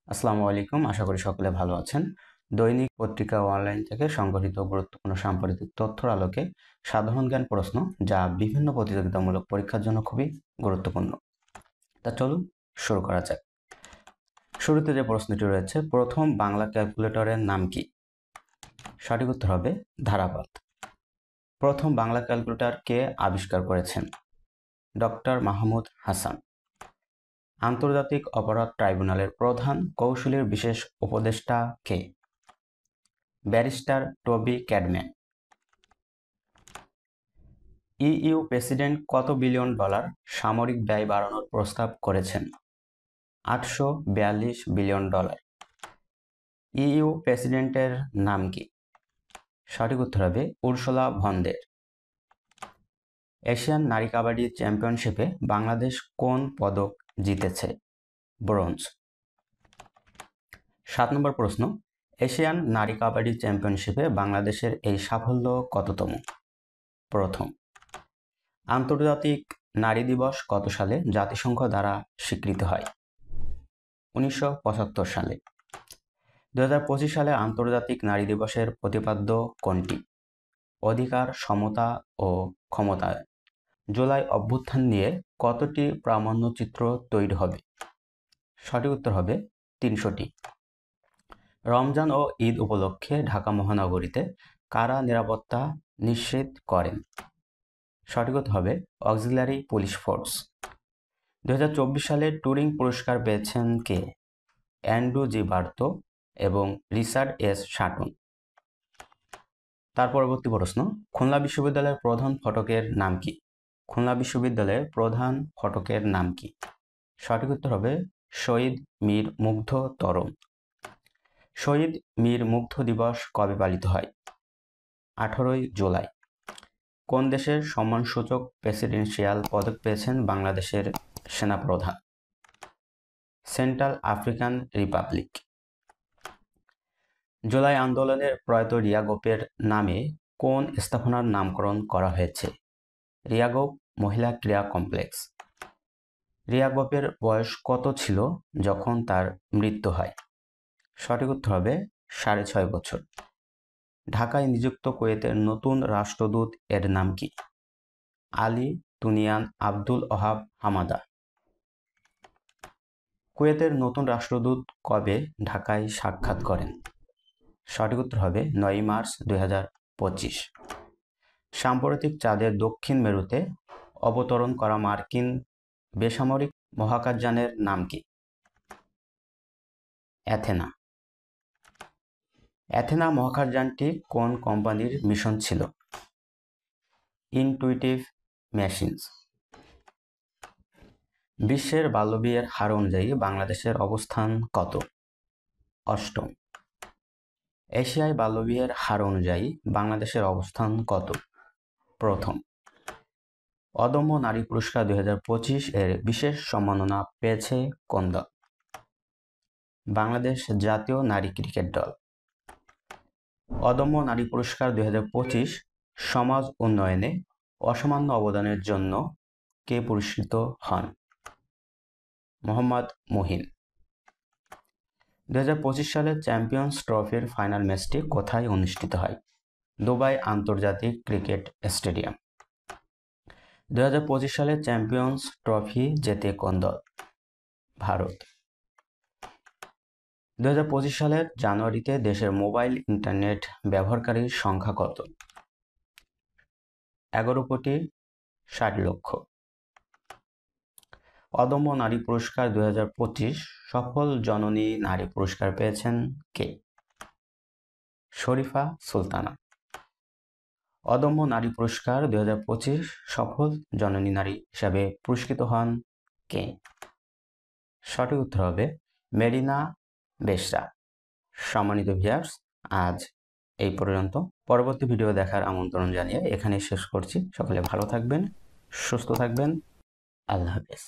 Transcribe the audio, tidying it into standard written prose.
আসসালামু আলাইকুম, আশা করি সকলে ভালো আছেন। দৈনিক পত্রিকা ও অনলাইন থেকে সংগঠিত গুরুত্বপূর্ণ সাম্প্রতিক তথ্যের আলোকে সাধারণ জ্ঞান প্রশ্ন, যা বিভিন্ন প্রতিযোগিতামূলক পরীক্ষার জন্য খুবই গুরুত্বপূর্ণ। তা চলুন শুরু করা যাক। শুরুতে যে প্রশ্নটি রয়েছে, প্রথম বাংলা ক্যালকুলেটরের নাম কি? সঠিক উত্তর হবে ধারাপাত। প্রথম বাংলা ক্যালকুলেটর কে আবিষ্কার করেছেন? ডক্টর মাহমুদ হাসান। আন্তর্জাতিক অপরাধ ট্রাইব্যুনালের প্রধান কৌশলীর বিশেষ উপদেষ্টা কে? ব্যারিস্টার টবি ক্যাডম্যান। ইইউ প্রেসিডেন্ট কত বিলিয়ন ডলার সামরিক ব্যয় বাড়ানোর প্রস্তাব করেছেন? 842 বিলিয়ন ডলার। ইইউ প্রেসিডেন্টের নাম কি? সঠিক উত্তর হবে উর্সুলা ভন দের। এশিয়ান নারী কাবাডি চ্যাম্পিয়নশিপে বাংলাদেশ কোন পদক জিতেছে? ব্রোঞ্জ। 7 নম্বর প্রশ্ন, এশিয়ান নারী কাবাডি চ্যাম্পিয়নশিপে বাংলাদেশের এই সাফল্য কততম? প্রথম। আন্তর্জাতিক নারী দিবস কত সালে জাতিসংঘ দ্বারা স্বীকৃত হয়? 1975 সালে। 2025 সালে আন্তর্জাতিক নারী দিবসের প্রতিপাদ্য কোনটি? অধিকার, সমতা ও ক্ষমতায়ন। জুলাই অভ্যুত্থান নিয়ে কতটি প্রামাণ্যচিত্র তৈরি হবে? সঠিক উত্তর হবে 300টি। রমজান ও ঈদ উপলক্ষে ঢাকা মহানগরীতে কারা নিরাপত্তা নিশ্চিত করেন? সঠিক উত্তর হবে অক্সিলারি পুলিশ ফোর্স। 2024 সালে টুরিং পুরস্কার পেয়েছেন কে? অ্যান্ড্রু জি বার্তো এবং রিচার্ড এস শাটন। তার পরবর্তী প্রশ্ন, খুলনা বিশ্ববিদ্যালয়ের প্রধান ফটকের নাম কি? খুলনা বিশ্ববিদ্যালয়ের প্রধান ফটকের নাম কি? সঠিক উত্তর হবে শহীদ মীর মুগ্ধ তরণ। শহীদ মীর মুগ্ধ দিবস কবে পালিত হয়? 18ই জুলাই। কোন দেশের সম্মানসূচক প্রেসিডেন্সিয়াল পদক পেয়েছেন বাংলাদেশের সেনাপ্রধান? Central African Republic. জুলাই আন্দোলনের প্রয়াত রিয়া গোপের নামে কোন স্থাপনার নামকরণ করা হয়েছে? রিয়া গোপ মহিলা ক্রীড়া কমপ্লেক্স। রিয়া গোপের বয়স কত ছিল যখন তার মৃত্যু হয়? সঠিক উত্তর হবে 6.5 বছর। ঢাকায় নিযুক্ত কুয়েতের নতুন রাষ্ট্রদূত এর নাম কি? আলী তুনিয়ান আব্দুল ওহাব হামাদা। কুয়েতের নতুন রাষ্ট্রদূত কবে ঢাকায় সাক্ষাৎ করেন? সঠিক উত্তর হবে 9 মার্চ 2025। সাম্প্রতিক চাঁদের দক্ষিণ মেরুতে অবতরণ করা মার্কিন বেসামরিক মহাকাশযানের নাম কি? অ্যাথেনা। অ্যাথেনা মহাকাশযানটি কোন কোম্পানির মিশন ছিল? Intuitive machines. বিশ্বের বাল্যবিয়ের হার অনুযায়ী বাংলাদেশের অবস্থান কত? অষ্টম। এশিয়ায় বাল্যবিয়ের হার অনুযায়ী বাংলাদেশের অবস্থান কত? প্রথম। অদম্য নারী পুরস্কার 2025 এর বিশেষ সম্মাননা পেয়েছে কোন দল? বাংলাদেশ জাতীয় নারী ক্রিকেট দল। অদম্য নারী পুরস্কার 2025 সমাজ উন্নয়নে অসামান্য অবদানের জন্য কে পুরস্কৃত হন? মোহাম্মদ মুহিন। 2025 সালে চ্যাম্পিয়ন্স ট্রফির ফাইনাল ম্যাচটি কোথায় অনুষ্ঠিত হয়? দুবাই আন্তর্জাতিক ক্রিকেট স্টেডিয়াম। 2025 সালে চ্যাম্পিয়ন্স ট্রফি জেতে কোন দল? ভারত। 2025 সালের জানুয়ারিতে দেশের মোবাইল ইন্টারনেট ব্যবহারকারীর সংখ্যা কত? 11,60,00,000। অদম্য নারী পুরস্কার 2025 সফল জননী নারী পুরস্কার পেয়েছেন কে? শরীফা সুলতানা। অদম্য নারী পুরস্কার 2025 সফল জননী নারী হিসাবে পুরস্কৃত হন কে? সঠিক উত্তর হবে মেরিনা বেশরা। সম্মানিত ভিউয়ার্স, আজ এই পর্যন্ত। পরবর্তী ভিডিও দেখার আমন্ত্রণ জানিয়ে এখানেই শেষ করছি। সকলে ভালো থাকবেন, সুস্থ থাকবেন। আল্লাহ হাফেজ।